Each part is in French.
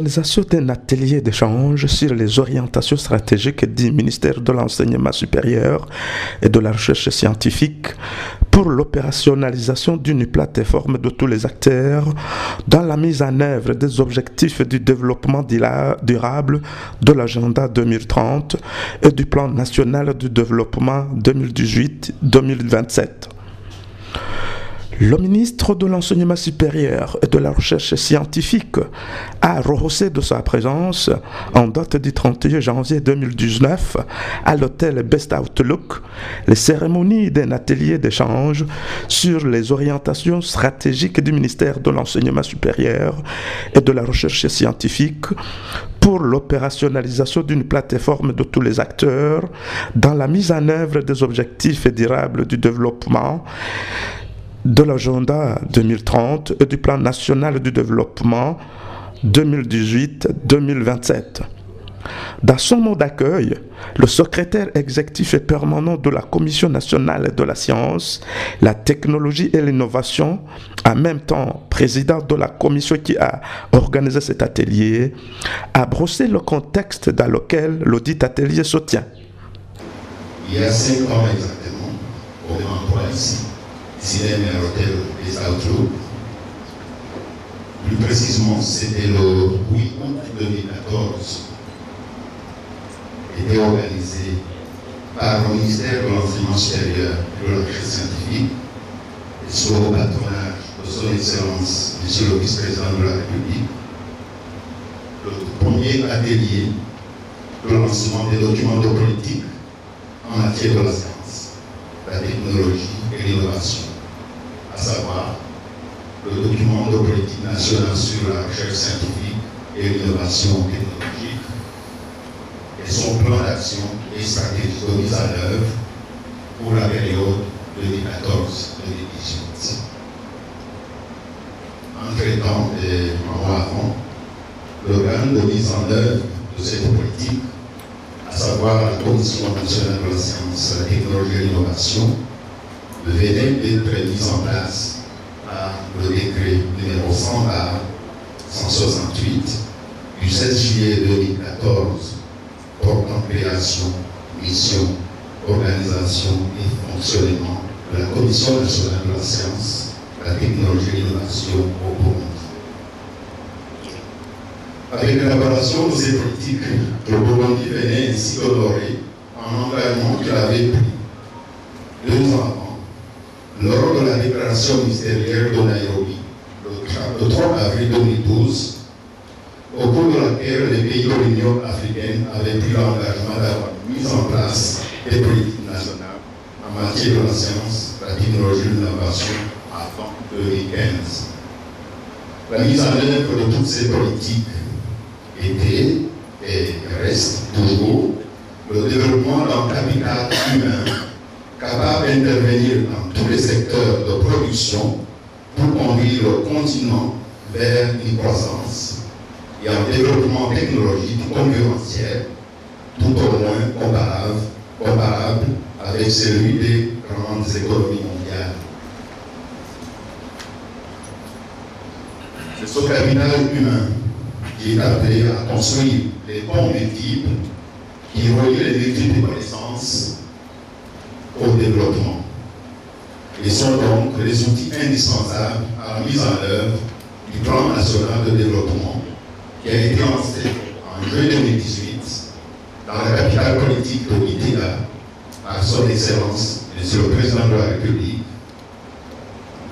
l'organisation d'un atelier d'échange sur les orientations stratégiques du ministère de l'Enseignement supérieur et de la Recherche scientifique pour l'opérationnalisation d'une plateforme de tous les acteurs dans la mise en œuvre des objectifs du développement durable de l'agenda 2030 et du plan national du développement 2018-2027. Le ministre de l'Enseignement supérieur et de la Recherche scientifique a rehaussé de sa présence en date du 31 janvier 2019 à l'hôtel Best Outlook les cérémonies d'un atelier d'échange sur les orientations stratégiques du ministère de l'Enseignement supérieur et de la Recherche scientifique pour l'opérationnalisation d'une plateforme de tous les acteurs dans la mise en œuvre des objectifs durables du développement de l'agenda 2030 et du plan national du développement 2018-2027. Dans son mot d'accueil, le secrétaire exécutif et permanent de la Commission nationale de la science, la technologie et l'innovation, en même temps président de la commission qui a organisé cet atelier, a brossé le contexte dans lequel l'audit atelier se tient. Il y a 5 ans exactement, au même endroit ici, Cinéma et Hôtel des Outlook. Plus précisément, c'était le 8 août 2014. Était organisé par le ministère de l'Enseignement supérieur et de la Recherche scientifique et sous le patronage de son Excellence, Monsieur le Vice-président de la République, le premier atelier de lancement des documents de politique en matière de la science, la technologie et l'innovation, à savoir le document de politique nationale sur la recherche scientifique et l'innovation technologique et son plan d'action et stratégie de mise en œuvre pour la période 2014-2018. Entre-temps et un mois avant, l'organe de mise en œuvre de cette politique, à savoir la Commission nationale de la science, la technologie et l'innovation, venait d'être mise en place par le décret numéro 100/168 du 16 juillet 2014 portant création, mission, organisation et fonctionnement de la Commission nationale de la science, la technologie et l'innovation au Burundi. Avec l'élaboration de ces politiques, le Burundi venait ainsi honorer un engagement qu'il avait pris 2 ans avant, lors de la déclaration ministérielle de Nairobi, le 3 avril 2012, au cours de laquelle les pays de l'Union africaine avaient pris l'engagement d'avoir mis en place des politiques nationales en matière de la science, la technologie et l'innovation avant 2015. La mise en œuvre de toutes ces politiques était et reste toujours le développement d'un capital humain capable d'intervenir dans tous les secteurs de production pour conduire le continent vers une croissance et un développement technologique concurrentiel, tout au moins comparable avec celui des grandes économies mondiales. C'est ce capital humain qui est appelé à construire les ponts multiples qui relient les multiples connaissances au développement. Ils sont donc les outils indispensables à la mise en œuvre du plan national de développement qui a été lancé en juillet 2018 dans la capitale politique de Gitega par son Excellence, Monsieur le Président de la République,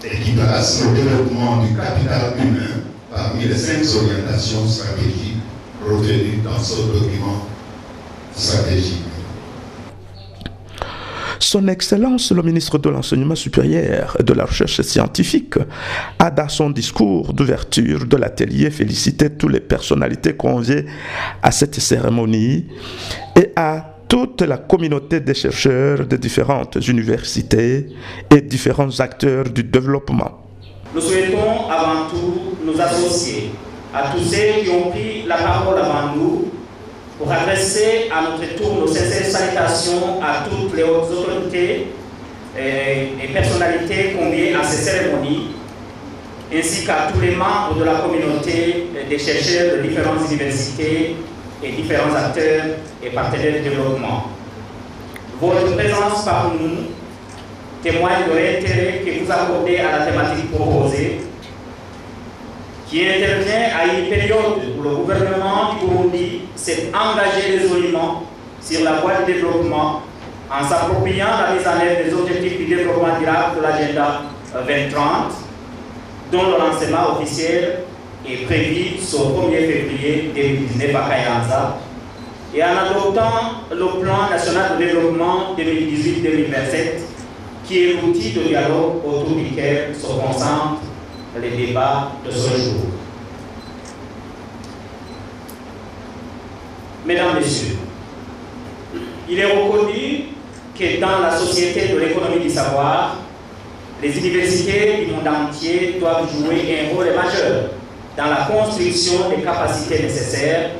et qui place le développement du capital humain parmi les 5 orientations stratégiques retenues dans ce document stratégique. Son Excellence, le ministre de l'Enseignement supérieur et de la Recherche scientifique, a dans son discours d'ouverture de l'atelier félicité toutes les personnalités conviées à cette cérémonie et à toute la communauté des chercheurs de différentes universités et différents acteurs du développement. Nous souhaitons avant tout nous associer à tous ceux qui ont pris la parole avant nous pour adresser à notre tour nos sincères salutations à toutes les hautes autorités et personnalités conviées à ces cérémonies, ainsi qu'à tous les membres de la communauté des chercheurs de différentes universités et différents acteurs et partenaires de développement. Votre présence parmi nous témoigne de l'intérêt que vous accordez à la thématique proposée, qui intervient à une période où le gouvernement du Burundi s'est engagé résolument sur la voie du développement en s'appropriant la mise en œuvre des objectifs du développement durable de l'agenda 2030, dont le lancement officiel est prévu ce 1er février 2019 à Kayanza, et en adoptant le plan national de développement 2018-2027, qui est l'outil de dialogue autour duquel se concentrent les débats de ce jour. Mesdames, Messieurs, il est reconnu que dans la société de l'économie du savoir, les universités du monde entier doivent jouer un rôle majeur dans la construction des capacités nécessaires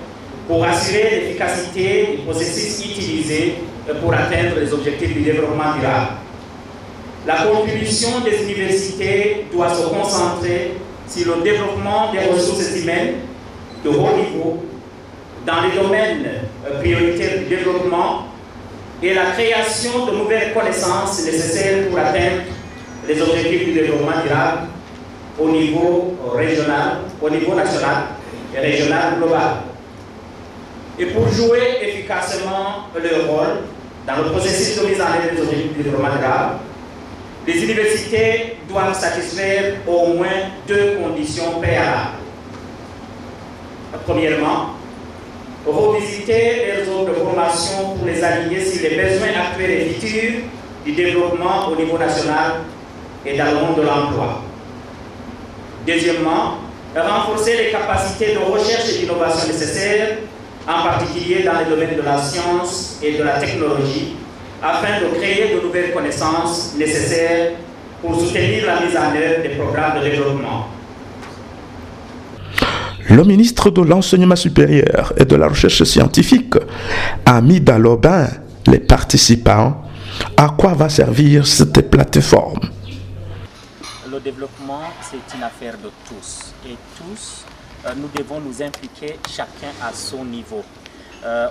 pour assurer l'efficacité des processus utilisés pour atteindre les objectifs du développement durable. La contribution des universités doit se concentrer sur le développement des ressources humaines de haut niveau dans les domaines prioritaires du développement et la création de nouvelles connaissances nécessaires pour atteindre les objectifs du développement durable au niveau régional, au niveau national et régional global. Et pour jouer efficacement leur rôle dans le processus de mise en œuvre des objectifs du développement durable, les universités doivent satisfaire au moins 2 conditions préalables. Premièrement, revisiter les zones de formation pour les aligner sur les besoins actuels et futurs du développement au niveau national et dans le monde de l'emploi. Deuxièmement, renforcer les capacités de recherche et d'innovation nécessaires, en particulier dans les domaines de la science et de la technologie, afin de créer de nouvelles connaissances nécessaires pour soutenir la mise en œuvre des programmes de développement. Le ministre de l'Enseignement supérieur et de la Recherche scientifique a mis dans le bain les participants. À quoi va servir cette plateforme? Le développement, c'est une affaire de tous. Et tous, nous devons nous impliquer chacun à son niveau.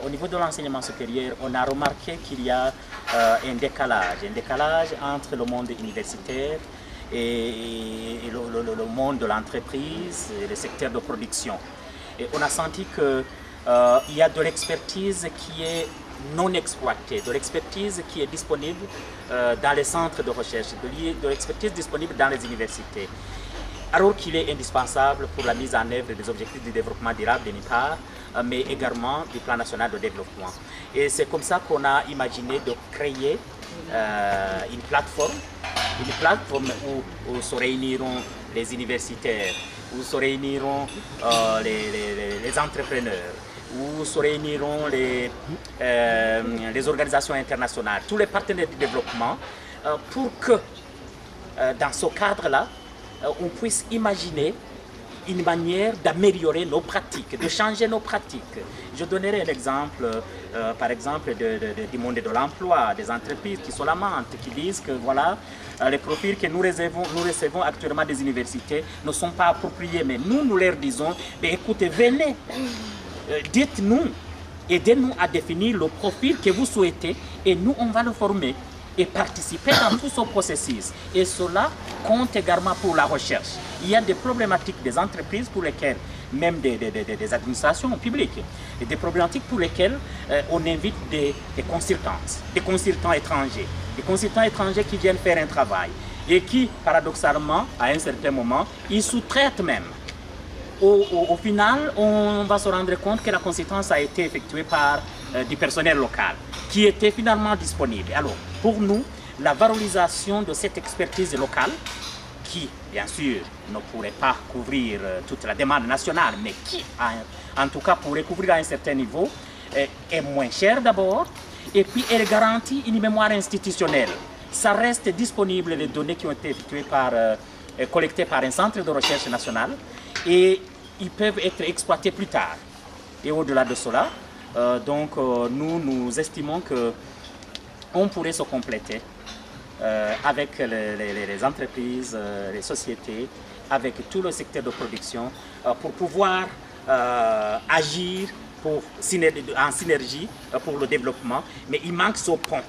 Au niveau de l'enseignement supérieur, on a remarqué qu'il y a un décalage entre le monde universitaire et le monde de l'entreprise, le secteur de production. Et on a senti qu'il y a de l'expertise qui est non exploitée, de l'expertise qui est disponible dans les centres de recherche, de l'expertise disponible dans les universités. Alors qu'il est indispensable pour la mise en œuvre des objectifs du développement durable d'une part, mais également du plan national de développement. Et c'est comme ça qu'on a imaginé de créer une plateforme où se réuniront les universitaires, où se réuniront les entrepreneurs, où se réuniront les organisations internationales, tous les partenaires du développement, pour que dans ce cadre-là, on puisse imaginer une manière d'améliorer nos pratiques, de changer nos pratiques. Je donnerai un exemple, par exemple, du monde de l'emploi, des entreprises qui se lamentent, qui disent que voilà, les profils que nous recevons actuellement des universités ne sont pas appropriés. Mais nous leur disons, écoutez, venez, dites-nous, aidez-nous à définir le profil que vous souhaitez et nous, on va le former et participer dans tout ce processus. Et cela compte également pour la recherche. Il y a des problématiques des entreprises pour lesquelles, même des administrations publiques, et des problématiques pour lesquelles on invite des consultants étrangers qui viennent faire un travail et qui, paradoxalement, à un certain moment, ils sous-traitent même. Au final, on va se rendre compte que la consultance a été effectuée par du personnel local qui était finalement disponible. Alors, pour nous, la valorisation de cette expertise locale, qui, bien sûr, ne pourrait pas couvrir toute la demande nationale, mais qui, en tout cas, pourrait couvrir à un certain niveau, est moins chère d'abord, et puis elle garantit une mémoire institutionnelle. Ça reste disponible, les données qui ont été collectées par un centre de recherche national, et ils peuvent être exploités plus tard. Et au-delà de cela, nous estimons qu'on pourrait se compléter avec les entreprises, les sociétés, avec tout le secteur de production pour pouvoir agir en synergie pour le développement. Mais il manque ce pont.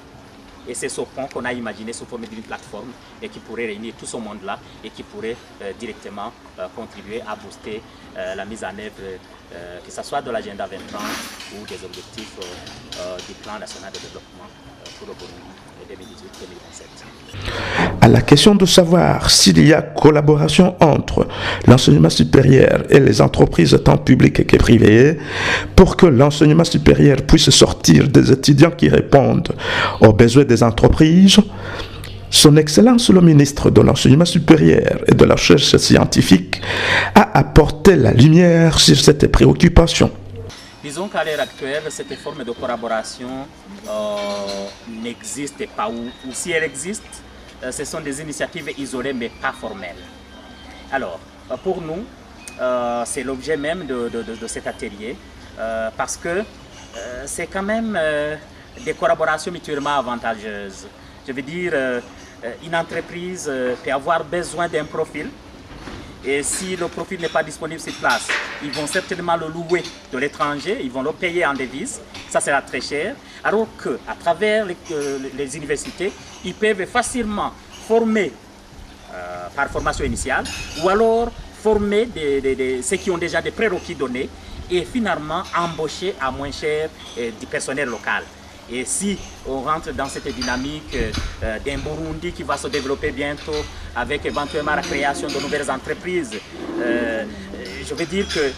Et c'est ce pont qu'on a imaginé sous forme d'une plateforme et qui pourrait réunir tout ce monde-là et qui pourrait directement contribuer à booster la mise en œuvre, que ce soit de l'agenda 2030 ou des objectifs du plan national de développement pour le Burundi 2018-2027. À la question de savoir s'il y a collaboration entre l'enseignement supérieur et les entreprises tant publiques que privées pour que l'enseignement supérieur puisse sortir des étudiants qui répondent aux besoins des entreprises, Son Excellence le ministre de l'Enseignement supérieur et de la Recherche scientifique a apporté la lumière sur cette préoccupation. Disons qu'à l'heure actuelle, cette forme de collaboration n'existe pas, ou si elle existe, ce sont des initiatives isolées mais pas formelles. Alors, pour nous, c'est l'objet même de cet atelier, parce que c'est quand même des collaborations mutuellement avantageuses. Je veux dire, une entreprise peut avoir besoin d'un profil, et si le profil n'est pas disponible sur place, ils vont certainement le louer de l'étranger, ils vont le payer en devise, ça sera très cher, alors qu'à travers les universités, ils peuvent facilement former par formation initiale, ou alors former ceux qui ont déjà des prérequis donnés, et finalement embaucher à moins cher du personnel local. Et si on rentre dans cette dynamique d'un Burundi qui va se développer bientôt avec éventuellement la création de nouvelles entreprises, je veux dire que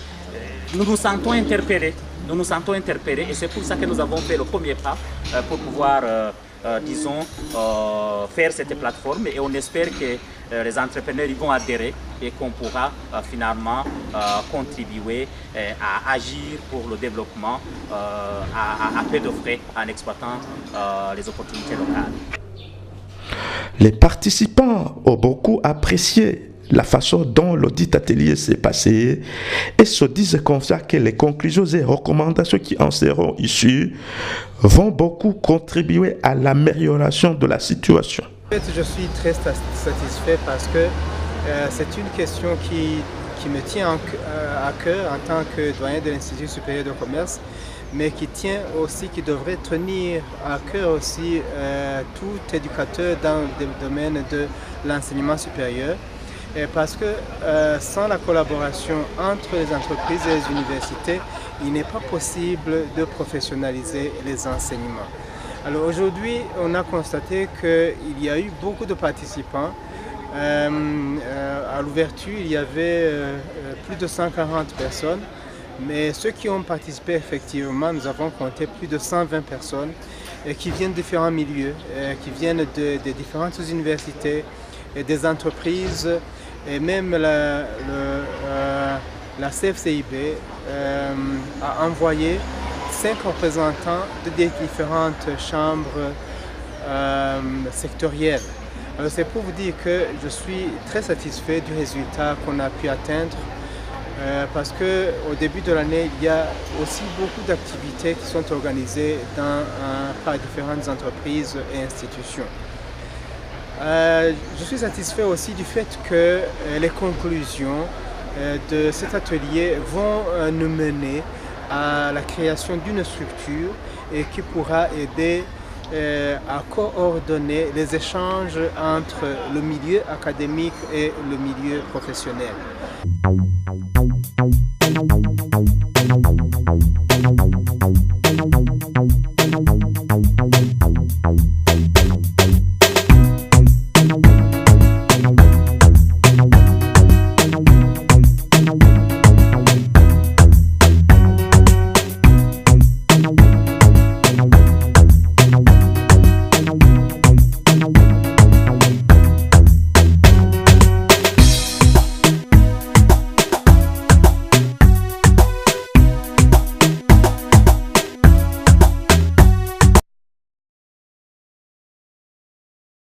nous nous sentons interpellés. Nous nous sentons interpellés et c'est pour ça que nous avons fait le premier pas pour pouvoir, disons, faire cette plateforme, et on espère que les entrepreneurs y vont adhérer et qu'on pourra finalement contribuer à agir pour le développement à peu de frais en exploitant les opportunités locales. Les participants ont beaucoup apprécié la façon dont l'audit atelier s'est passé et se disent confiants que les conclusions et recommandations qui en seront issues vont beaucoup contribuer à l'amélioration de la situation. En fait, je suis très satisfait parce que c'est une question qui me tient à cœur en tant que doyen de l'Institut supérieur de commerce, mais qui devrait tenir à cœur aussi tout éducateur dans le domaine de l'enseignement supérieur. Parce que sans la collaboration entre les entreprises et les universités, il n'est pas possible de professionnaliser les enseignements. Alors aujourd'hui, on a constaté qu'il y a eu beaucoup de participants. À l'ouverture, il y avait plus de 140 personnes, mais ceux qui ont participé effectivement, nous avons compté plus de 120 personnes qui viennent de différents milieux, qui viennent de différentes universités, et des entreprises, et même la CFCIB a envoyé 5 représentants de différentes chambres sectorielles. Alors c'est pour vous dire que je suis très satisfait du résultat qu'on a pu atteindre parce qu'au début de l'année, il y a aussi beaucoup d'activités qui sont organisées par différentes entreprises et institutions. Je suis satisfait aussi du fait que les conclusions de cet atelier vont nous mener à la création d'une structure et qui pourra aider à coordonner les échanges entre le milieu académique et le milieu professionnel.